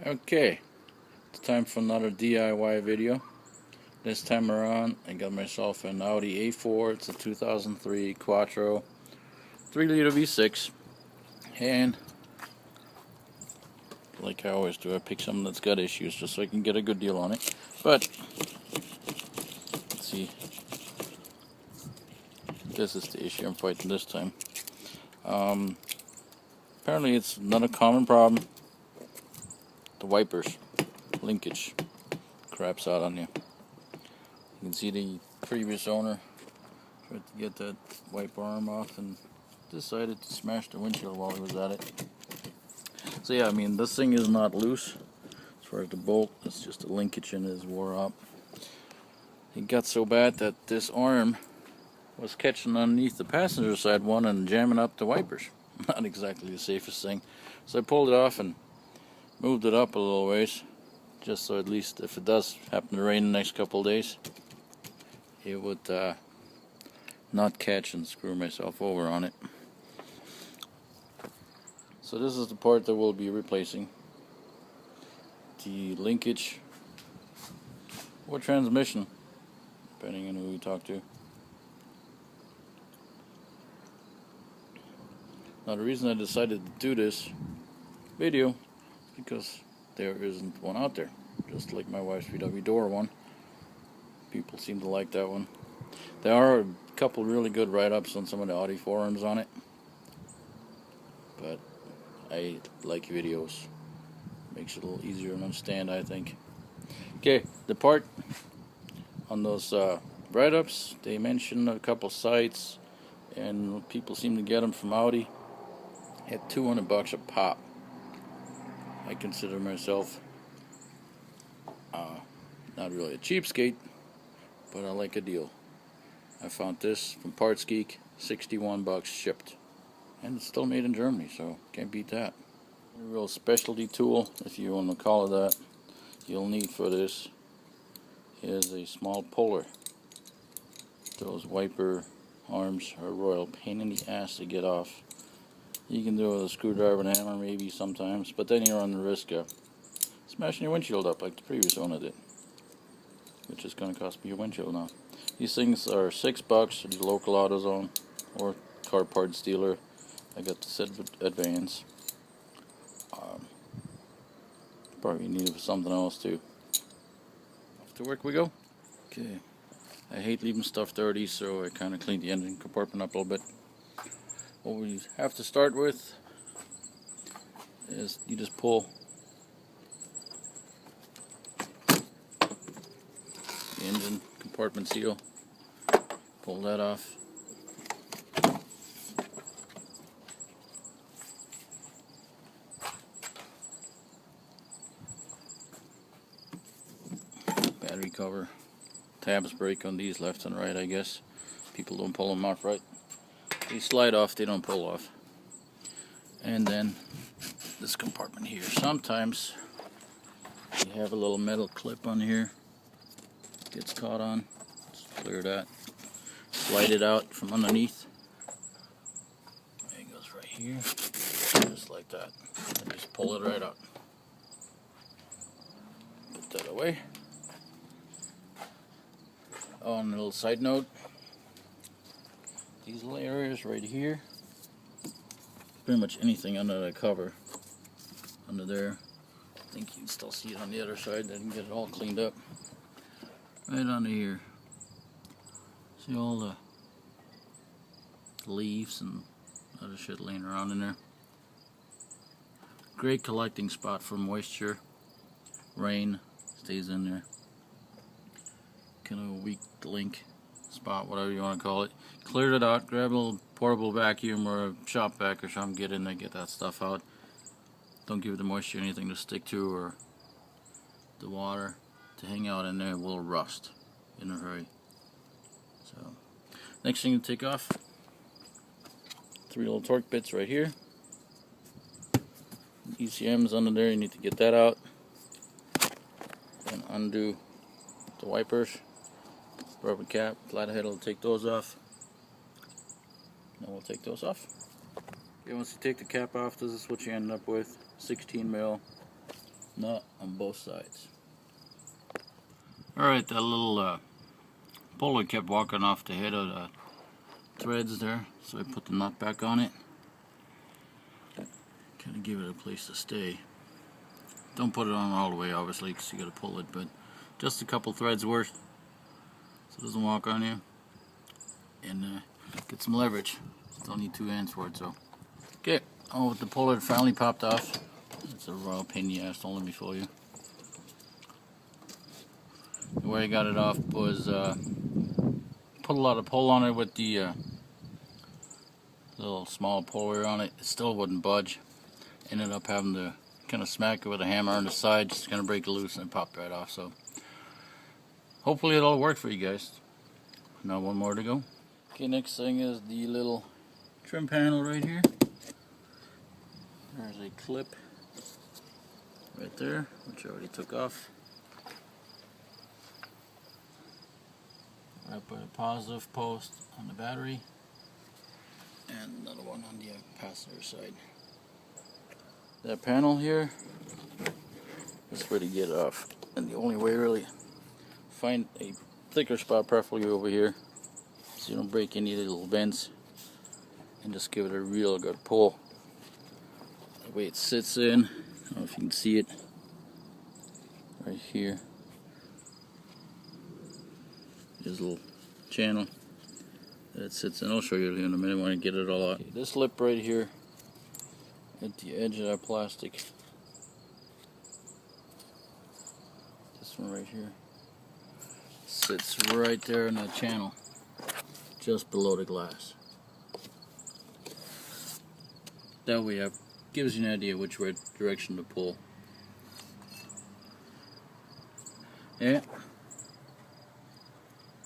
Okay, it's time for another DIY video. This time around I got myself an Audi A4. It's a 2003 Quattro 3-liter V6, and like I always do, I pick something that's got issues just so I can get a good deal on it. But let's see, this is the issue I'm fighting this time. Apparently it's not a common problem. The wipers linkage craps out on you. You can see the previous owner tried to get that wiper arm off and decided to smash the windshield while he was at it. So yeah, I mean, this thing is not loose as far as the bolt. It's just a linkage and it is wore up. It got so bad that this arm was catching underneath the passenger side one and jamming up the wipers. Not exactly the safest thing. So I pulled it off and moved it up a little ways, just so at least if it does happen to rain the next couple of days, it would not catch and screw myself over on it. So this is the part that we'll be replacing. The linkage or transmission, depending on who you talk to. Now the reason I decided to do this video is because there isn't one out there, just like my wife's VW door one. People seem to like that one. There are a couple really good write-ups on some of the Audi forums on it, but I like videos. Makes it a little easier to understand, I think. Okay, the part on those write-ups, they mention a couple sites, and people seem to get them from Audi at $200 a pop. I consider myself not really a cheapskate, but I like a deal. I found this from Parts Geek, 61 bucks shipped, and it's still made in Germany, so can't beat that. A real specialty tool, if you want to call it that, you'll need for this is a small puller. Those wiper arms are a royal pain in the ass to get off. You can do it with a screwdriver and hammer maybe sometimes, but then you run the risk of smashing your windshield up like the previous owner did, which is going to cost me your windshield now. These things are $6 at the local AutoZone or car parts dealer. I got the set Advance. Probably need it for something else too. Off to work we go. Okay, I hate leaving stuff dirty, so I kind of cleaned the engine compartment up a little bit. What we have to start with is you just pull the engine compartment seal, pull that off. Battery cover. Tabs break on these left and right, I guess. People don't pull them off right. They slide off, they don't pull off. And then this compartment here. Sometimes you have a little metal clip on here. Gets caught on. Just clear that. Slide it out from underneath. It goes right here. Just like that. And just pull it right out. Put that away. Oh, and a little side note. These little areas right here, pretty much anything under the cover, under there, I think you can still see it on the other side. I didn't get it all cleaned up. Right under here. See all the leaves and other shit laying around in there. Great collecting spot for moisture, rain, stays in there. Kind of a weak link spot, whatever you want to call it. Cleared it out, grab a little portable vacuum or a shop vac or something, get in there, get that stuff out. Don't give the moisture anything to stick to, or the water to hang out in there. It will rust in a hurry. So next thing to take off, 3 little torque bits right here. ECM's under there, you need to get that out and undo the wipers. Rubber cap, flathead will take those off. Then we'll take those off. Okay, once you take the cap off, this is what you end up with. 16 mil nut on both sides. Alright, that little puller kept walking off the head of the threads there, so I put the nut back on it. Kind of give it a place to stay. Don't put it on all the way, obviously, because you got to pull it, but just a couple threads worth, so it doesn't walk on you, and get some leverage. Still need 2 hands for it, so. Okay, oh, the puller finally popped off. It's a raw pain in the ass, don't let me fool you. The way I got it off was put a lot of pull on it with the little small puller on it. It still wouldn't budge. Ended up having to kind of smack it with a hammer on the side just to kind of break it loose, and it popped right off. So hopefully it'll work for you guys. Now one more to go. Okay, next thing is the little trim panel right here. There's a clip right there, which I already took off. Right by the positive post on the battery, and another one on the passenger side. That panel here is where to get it off, and the only way really, find a thicker spot, preferably over here, so you don't break any little vents, and just give it a real good pull. The way it sits in, I don't know if you can see it right here. There's a little channel that it sits in. I'll show you in a minute when I get it all out. Okay, this lip right here at the edge of that plastic, this one right here, sits right there in that channel, just below the glass. That way it gives you an idea which direction to pull. Yeah.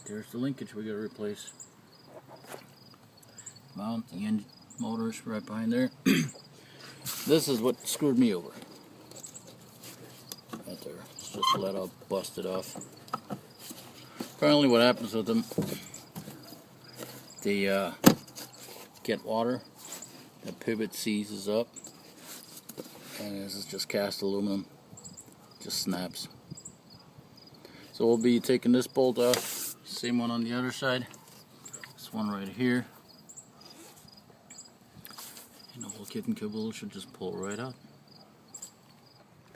There's the linkage we gotta replace. Mount the engine motors right behind there. This is what screwed me over. Right there. It's just let out, busted off. Apparently what happens with them, they get water, the pivot seizes up, and this is just cast aluminum, just snaps. So we'll be taking this bolt off. Same one on the other side. This one right here. And the whole kit and caboodle should just pull right out.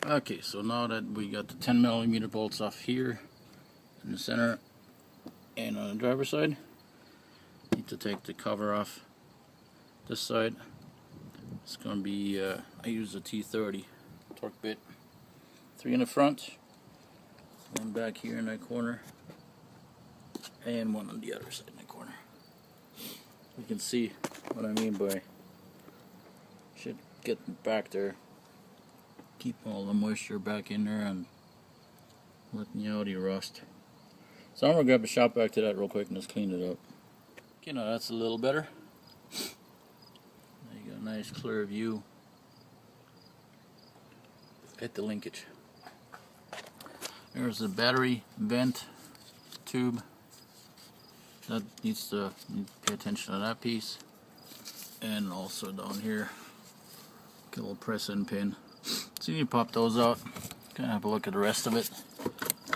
Okay, so now that we got the 10mm bolts off here in the center and on the driver's side, need to take the cover off this side. It's going to be, I use a T30 torque bit. 3 in the front, 1 back here in that corner, and 1 on the other side in the corner. You can see what I mean by should get back there, keep all the moisture back in there and letting the Audi rust. So I'm going to grab a shot back to that real quick and just clean it up. Okay, now that's a little better. Now you got a nice clear view at the linkage. There's the battery vent tube. That needs to pay attention to that piece. And also down here, get a little press-in pin. So you need to pop those out. Kind of have a look at the rest of it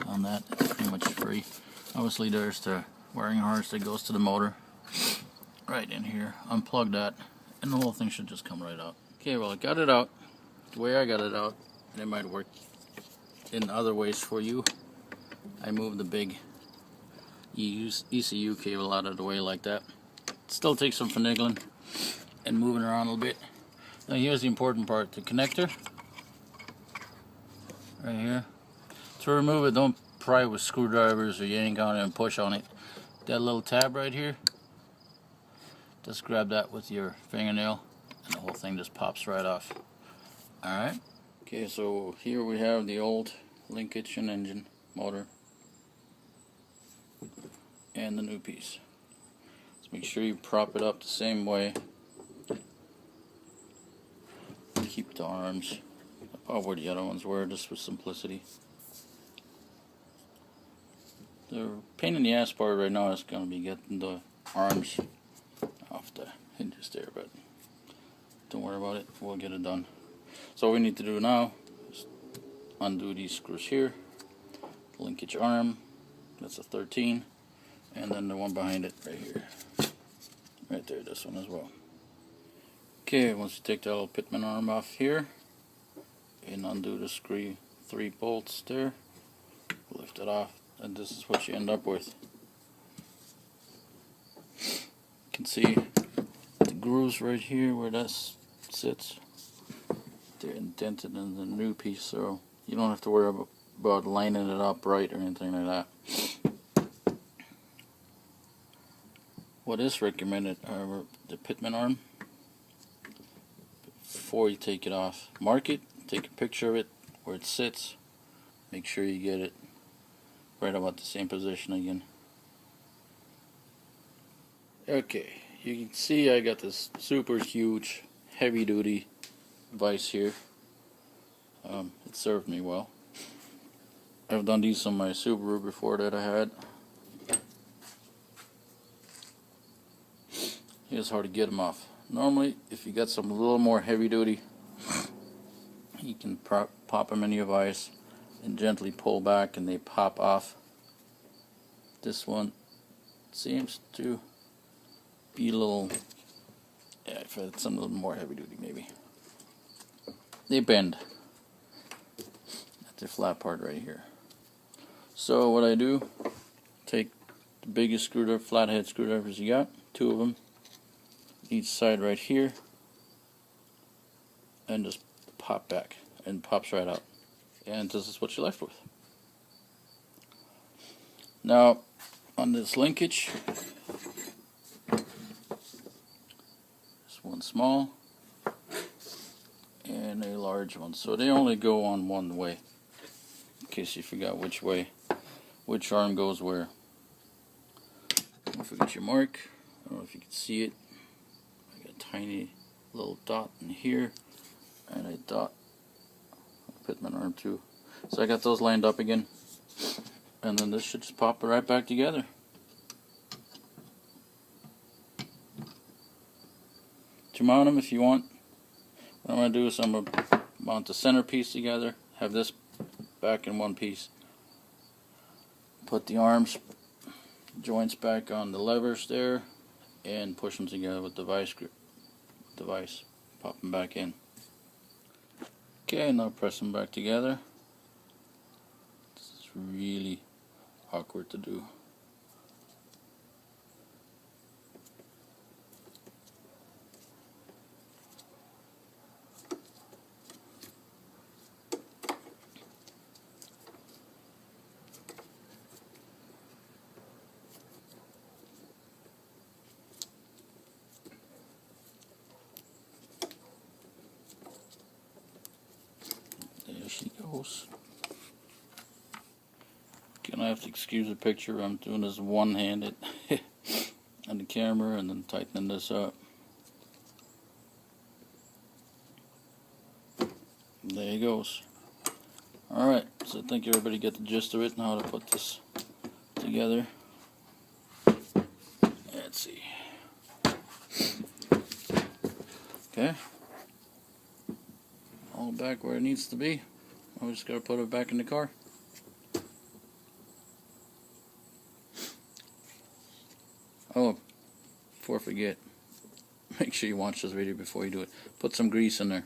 on that. It's pretty much free. Obviously there's the wiring harness that goes to the motor. Right in here. Unplug that, and the whole thing should just come right out. Okay, well I got it out. The way I got it out, and it might work in other ways for you. I moved the big ECU cable out of the way like that. It still takes some finagling and moving around a little bit. Now here's the important part, the connector right here. To remove it, don't pry with screwdrivers or yank on it and push on it. That little tab right here, just grab that with your fingernail and the whole thing just pops right off. Alright, okay, so here we have the old linkage and engine motor and the new piece. So make sure you prop it up the same way. Keep the arms about where the other ones were, just for simplicity. The pain in the ass part right now is going to be getting the arms off the hinges there, but don't worry about it, we'll get it done. So what we need to do now is undo these screws here. Linkage arm, that's a 13, and then the one behind it right here. Right there, this one as well. Okay, once you take the little pitman arm off here, and undo the screw 3 bolts there, lift it off, and this is what you end up with. You can see the grooves right here where that sits. They're indented in the new piece, so you don't have to worry about lining it up right or anything like that. What is recommended, however, the pitman arm, before you take it off, mark it, take a picture of it where it sits, make sure you get it right about the same position again. Okay, you can see I got this super huge heavy duty vise here. It served me well. I've done these on my Subaru before that I had. Here's how to get them off. Normally, if you got some a little more heavy duty, you can pop them in your vise and gently pull back and they pop off. This one seems to be a little, yeah, if it's some little more heavy duty maybe. They bend at the flat part right here. So what I do, take the biggest screwdriver, flathead screwdrivers you got, 2 of them, each side right here, and just pop back, and pops right out. And this is what you're left with. Now, on this linkage, there's one small and a large one, so they only go on one way, in case you forgot which arm goes where. Don't forget your mark. I don't know if you can see it. I got a tiny little dot in here, and a dot on the pitman arm too. So I got those lined up again, and then this should just pop right back together. To mount them, if you want, what I'm going to do is I'm going to mount the center piece together, have this back in one piece, put the arms joints back on the levers there, and push them together with the vise grip. Pop them back in. Okay, now press them back together. This is really awkward to do. There she goes. Gonna have to excuse the picture. I'm doing this one-handed on the camera and then tightening this up. There he goes. Alright, so I think everybody get the gist of it and how to put this together. Let's see. Okay. All back where it needs to be. I'm just gonna put it back in the car. Oh, before I forget, make sure you watch this video before you do it. Put some grease in there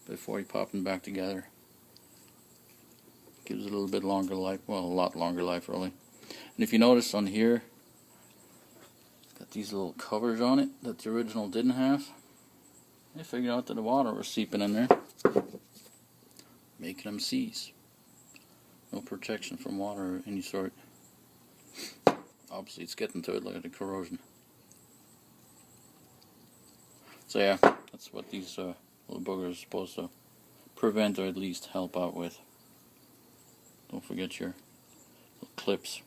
before you pop them back together. Gives it a little bit longer life, well, a lot longer life really. And if you notice on here, got these little covers on it that the original didn't have. I figured out that the water was seeping in there, making them seize. No protection from water of any sort. Obviously it's getting to it, look at the corrosion. So yeah, that's what these little boogers are supposed to prevent or at least help out with. Don't forget your little clips.